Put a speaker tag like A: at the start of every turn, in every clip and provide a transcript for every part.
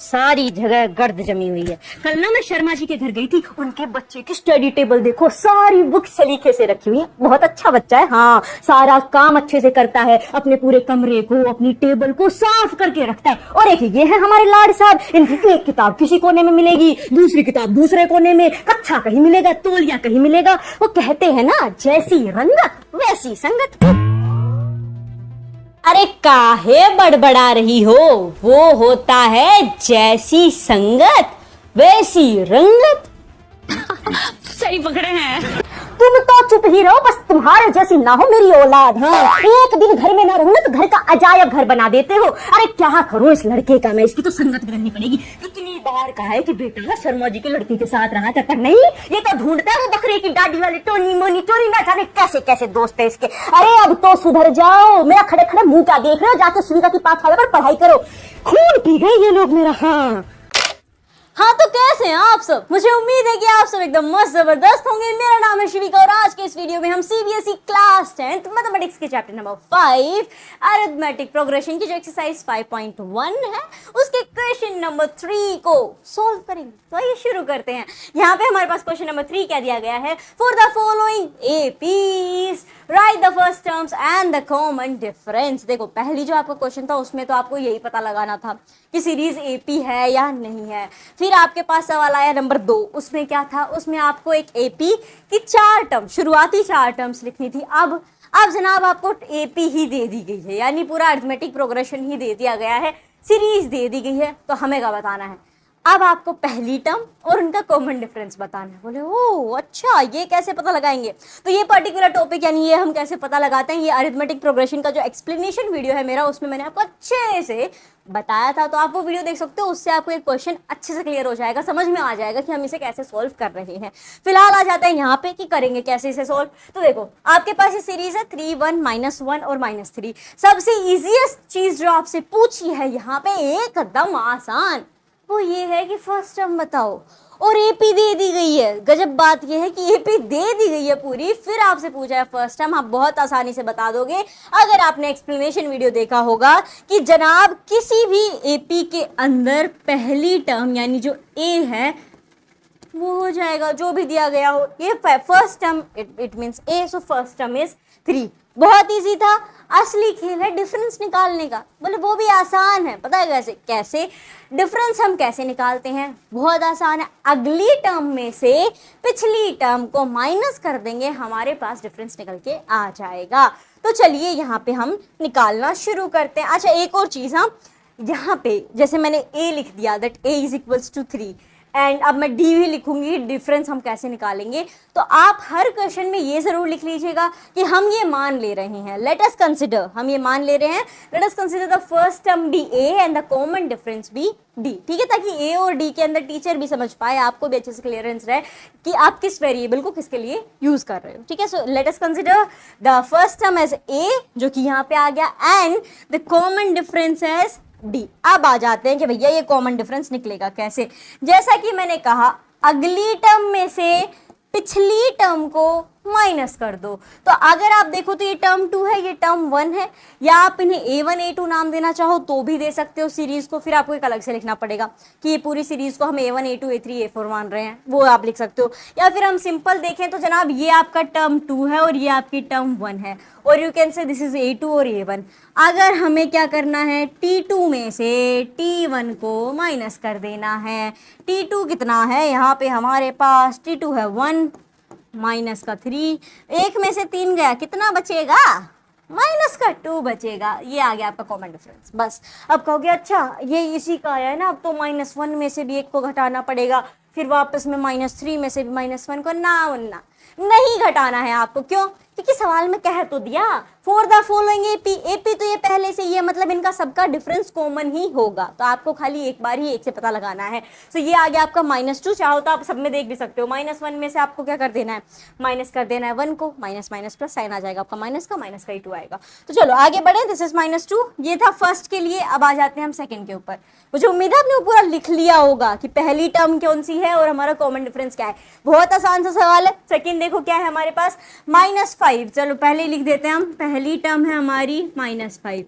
A: सारी जगह गर्द जमी हुई है। कल ना मैं शर्मा जी के घर गई थी, उनके बच्चे की स्टडी टेबल देखो, सारी बुक सलीके से रखी हुई है। बहुत अच्छा बच्चा है, हाँ, सारा काम अच्छे से करता है, अपने पूरे कमरे को, अपनी टेबल को साफ करके रखता है। और एक ये है हमारे लाड साहब, इनकी एक किताब किसी कोने में मिलेगी, दूसरी किताब दूसरे कोने में, कच्छा कहीं मिलेगा, तौलिया कहीं मिलेगा। वो कहते हैं ना, जैसी रंगत वैसी संगत। अरे काहे बड़बड़ा रही हो, वो होता है जैसी संगत वैसी रंगत।
B: सही पकड़े हैं।
A: तुम तो चुप ही रहो, बस तुम्हारे जैसी ना हो मेरी औलाद। हाँ, एक दिन घर में ना रहूं ना तो घर का अजायब घर बना देते हो। अरे क्या करूं इस लड़के का मैं, इसकी तो संगत करनी पड़ेगी। इतनी बार कहा है कि बेटा ना शर्मा जी के लड़के के साथ रहा था, नहीं ये तो ढूंढता है वो बकरे की दाढ़ी वाले टोनी मोनी टोनी, ना जाने कैसे कैसे दोस्त है इसके। अरे अब तो सुधर जाओ, मेरा खड़े खड़े मुंह क्या देख रहे हो, जाके सुनीता की पाठशाला पर पढ़ाई करो। खून पी गए ये लोग मेरा। हाँ तो कैसे हैं आप सब? मुझे उम्मीद है कि आप सब एकदम मस्त जबरदस्त होंगे। मेरा नाम है शिविका और आज के इस वीडियो में हम सीबीएसई क्लास 10 मैथमेटिक्स के चैप्टर नंबर 5 अरिथमेटिक प्रोग्रेशन की जो एक्सरसाइज 5.1 है उसके क्वेश्चन नंबर 3 को सोल्व करेंगे। तो आइए शुरू करते हैं। यहाँ पे हमारे पास क्वेश्चन नंबर 3 क्या दिया गया है, for the following APs right the first terms and the common difference. देखो पहली जो आपका क्वेश्चन था उसमें तो आपको यही पता लगाना था कि सीरीज एपी है या नहीं है। फिर आपके पास सवाल आया नंबर 2, उसमें क्या था, उसमें आपको एक एपी की 4 टर्म, शुरुआती 4 टर्म्स लिखनी थी। अब जनाब आपको एपी ही दे दी गई है, यानी पूरा अरिथमेटिक प्रोग्रेशन ही दे दिया गया है, सीरीज दे दी गई है। तो हमें क्या बताना है, अब आपको पहली टर्म और उनका कॉमन डिफरेंस बताना है। बोले ओ अच्छा, ये कैसे पता लगाएंगे? तो ये पर्टिकुलर टॉपिक यानी ये हम कैसे पता लगाते हैं, ये अरिथमेटिक प्रोग्रेशन का जो एक्सप्लेनेशन वीडियो है मेरा, उसमें मैंने आपको अच्छे से बताया था। तो आप वो वीडियो देख सकते हो, उससे आपको एक क्वेश्चन अच्छे से क्लियर हो जाएगा, समझ में आ जाएगा कि हम इसे कैसे सोल्व कर रहे हैं। फिलहाल आ जाते हैं यहाँ पे कि करेंगे कैसे इसे सोल्व। तो देखो आपके पास ये सीरीज है 3 1 -1 और -3। सबसे इजीएस्ट चीज जो आपसे पूछी है यहाँ पे एकदम आसान, वो ये है कि फर्स्ट टर्म बताओ, और एपी दे दी गई है। गजब बात ये है कि एपी दे दी गई है पूरी, फिर आपसे पूछा है फर्स्ट टर्म। आप बहुत आसानी से बता दोगे अगर आपने एक्सप्लेनेशन वीडियो देखा होगा कि जनाब किसी भी एपी के अंदर पहली टर्म यानी जो ए है वो हो जाएगा जो भी दिया गया हो। ये first term it means A, so first term is 3। बहुत इजी था, असली खेल है डिफरेंस निकालने का। बोले वो भी आसान है, पता है कैसे डिफरेंस हम कैसे निकालते हैं? बहुत आसान है, अगली टर्म में से पिछली टर्म को माइनस कर देंगे, हमारे पास डिफरेंस निकल के आ जाएगा। तो चलिए यहाँ पे हम निकालना शुरू करते हैं। अच्छा एक और चीज़, हाँ यहाँ पे जैसे मैंने ए लिख दिया that a is equals to 3 and अब मैं डी भी लिखूंगी, डिफरेंस हम कैसे निकालेंगे। तो आप हर क्वेश्चन में ये जरूर लिख लीजिएगा कि हम ये मान ले रहे हैं, लेट अस कंसिडर, हम ये मान ले रहे हैं, let us consider the first term be a and the common difference be d. ठीक है, ताकि ए और डी के अंदर टीचर भी समझ पाए, आपको भी अच्छे से क्लियरेंस रहे कि आप किस वेरिएबल को किसके लिए यूज कर रहे हो। ठीक है, so let us consider the first term as a जो कि यहाँ पे आ गया and the common difference as d. अब आ जाते हैं कि भैया ये कॉमन डिफरेंस निकलेगा कैसे। जैसा कि मैंने कहा अगली टर्म में से पिछली टर्म को माइनस कर दो। तो अगर आप देखो तो ये टर्म 2 है, ये टर्म 1 है, या आप इन्हें A1 A2 नाम देना चाहो तो भी दे सकते हो सीरीज को। फिर आपको एक अलग से लिखना पड़ेगा कि ये पूरी सीरीज को हम A1 A2 A3 A4 मान रहे हैं, वो आप लिख सकते हो। या फिर हम सिंपल देखें तो जनाब ये आपका टर्म 2 है और ये आपकी टर्म 1 है, और you can say this is A2 और A1। अगर हमें क्या करना है, T2 में से T1 को माइनस कर देना है। T2 कितना है यहाँ पे हमारे पास, T2 है 1 माइनस का 3, एक में से 3 गया, कितना बचेगा, माइनस का 2 बचेगा। ये आ गया आपका कॉमन डिफरेंस। बस अब कहोगे अच्छा ये इसी का आया है ना, अब तो -1 में से भी एक को घटाना पड़ेगा, फिर वापस में -3 में से भी -1 को, ना नहीं घटाना है आपको। क्यों? क्योंकि सवाल में कह तो दिया for the following AP, AP तो ये पहले से ये मतलब इनका सबका डिफरेंस कॉमन ही होगा, तो आपको खाली एक बार ही एक से पता लगाना है। तो ये आ गया आपका -2, चाहो तो आप सब में देख भी सकते हो। -1 में से आपको क्या कर देना है, माइनस कर देना है 1 को, माइनस माइनस प्लस साइन आ जाएगा आपका माइनस का ही 2 आएगा। तो चलो आगे बढ़े, दिस इज -2, ये था फर्स्ट के लिए। अब आ जाते हैं हम सेकंड के ऊपर। मुझे उम्मीद है आपने वो पूरा लिख लिया होगा कि पहली टर्म कौन सी है और हमारा कॉमन डिफरेंस क्या है। बहुत आसान सा सवाल है। सेकंड देखो क्या है हमारे पास, -5। चलो पहले लिख देते हैं हम, पहली टर्म है हमारी -5,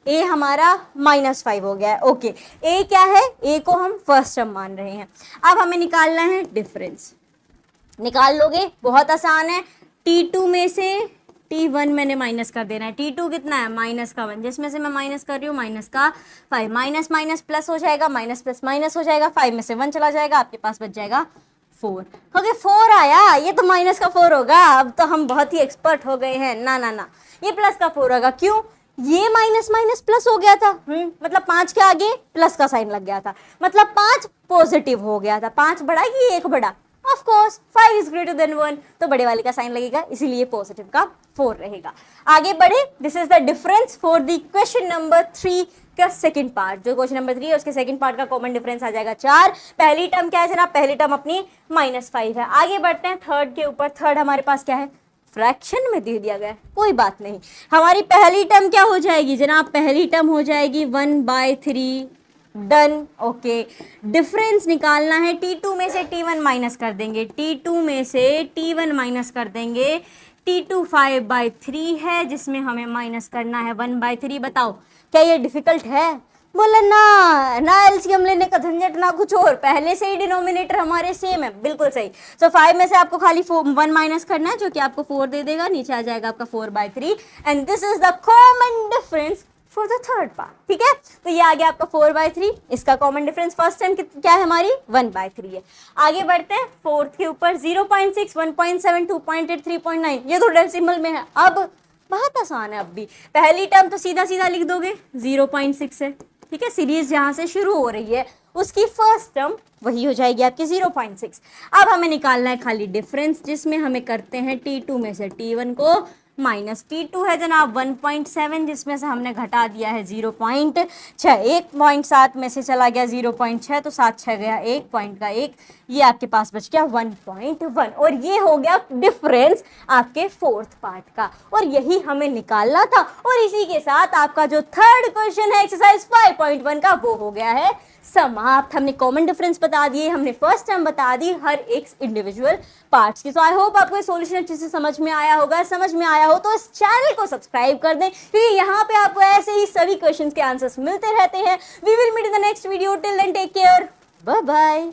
A: ए हमारा -5 हो गया है। ओके, ए क्या है, ए को हम फर्स्ट टर्म मान रहे हैं। अब हमें निकालना है डिफरेंस, निकाल लोगे, बहुत आसान है। T2 में से T1 मैंने माइनस कर देना है। T2 कितना है, -1, जिसमें से मैं माइनस कर रही हूँ -5, माइनस माइनस प्लस हो जाएगा, माइनस प्लस माइनस हो जाएगा, 5 में से 1 चला जाएगा, आपके पास बच जाएगा 4। ओके, 4 आया, ये तो माइनस का 4 होगा। अब तो हम बहुत ही एक्सपर्ट हो गए हैं। ना ना ना, ये प्लस का 4 होगा। क्यों, ये माइनस माइनस प्लस हो गया था, मतलब 5 के आगे प्लस का साइन लग गया था, मतलब 5 पॉजिटिव हो गया था। 5 बड़ा कि 1 बड़ा, of course 5 is greater than 1, तो बड़े वाले का साइन लगेगा, इसीलिए पॉजिटिव का 4 रहेगा। आगे बढ़े, this is the difference for the question number 3 का सेकंड पार्ट। जो क्वेश्चन नंबर 3 है उसके सेकंड पार्ट का कॉमन डिफरेंस आ जाएगा 4। पहली टर्म क्या है जनाब, पहली टर्म अपनी -5 है। आगे बढ़ते हैं थर्ड के ऊपर। थर्ड हमारे पास क्या है, फ्रैक्शन में दे दिया गया है, कोई बात नहीं। हमारी पहली टर्म क्या हो जाएगी जनाब, पहली टर्म हो जाएगी 1/3, डन। ओके, डिफरेंस निकालना है, T2 में से T1 माइनस कर देंगे, T2 में से T1 माइनस कर देंगे। T2 5/3 है, जिसमें हमें माइनस करना है 1/3। बताओ क्या ये डिफिकल्ट है, बोला ना, ना एलसीएम लेने का झंझट ना कुछ और, पहले से ही डिनोमिनेटर हमारे सेम है, बिल्कुल सही। सो 5 में से आपको खाली 1 माइनस करना है, जो कि आपको 4 दे देगा, नीचे आ जाएगा आपका 4/3, and this is the common difference for the third part. ठीक है, तो ये आ गया आपका 4/3। इसका कॉमन डिफरेंस फर्स्ट टाइम क्या है हमारी, 1/3 है। आगे बढ़ते हैं फोर्थ के ऊपर। 0.6, 1.7, 2.8, 3.9, ये तो डेसिमल में है। अब बहुत आसान है, अब भी पहली टर्म तो सीधा सीधा लिख दोगे, 0.6 है। ठीक है, सीरीज जहां से शुरू हो रही है उसकी फर्स्ट टर्म वही हो जाएगी आपकी 0.6। अब हमें निकालना है खाली डिफरेंस, जिसमें हमें करते हैं T2 में से T1 को माइनस। T2 है जनाब 1.7, जिसमें से हमने घटा दिया है 0.6। 1.7 में से चला गया 0.6, तो 7 6 गया 1 पॉइंट का 1, ये आपके पास बच गया 1.1, और ये हो गया डिफरेंस आपके फोर्थ पार्ट का, और यही हमें निकालना था। और इसी के साथ आपका जो थर्ड क्वेश्चन है एक्सरसाइज 5.1 का, वो हो गया है समाप्त। हमने कॉमन डिफरेंस बता दिए, हमने फर्स्ट टर्म बता दी हर एक इंडिविजुअल पार्ट्स की। सो आई होप आपको ये सॉल्यूशन अच्छे से समझ में आया होगा। समझ में आया हो तो इस चैनल को सब्सक्राइब कर दें, क्योंकि यहाँ पे आपको ऐसे ही सभी क्वेश्चंस के आंसर्स मिलते रहते हैं। We will meet in the next video, till then take care, bye bye.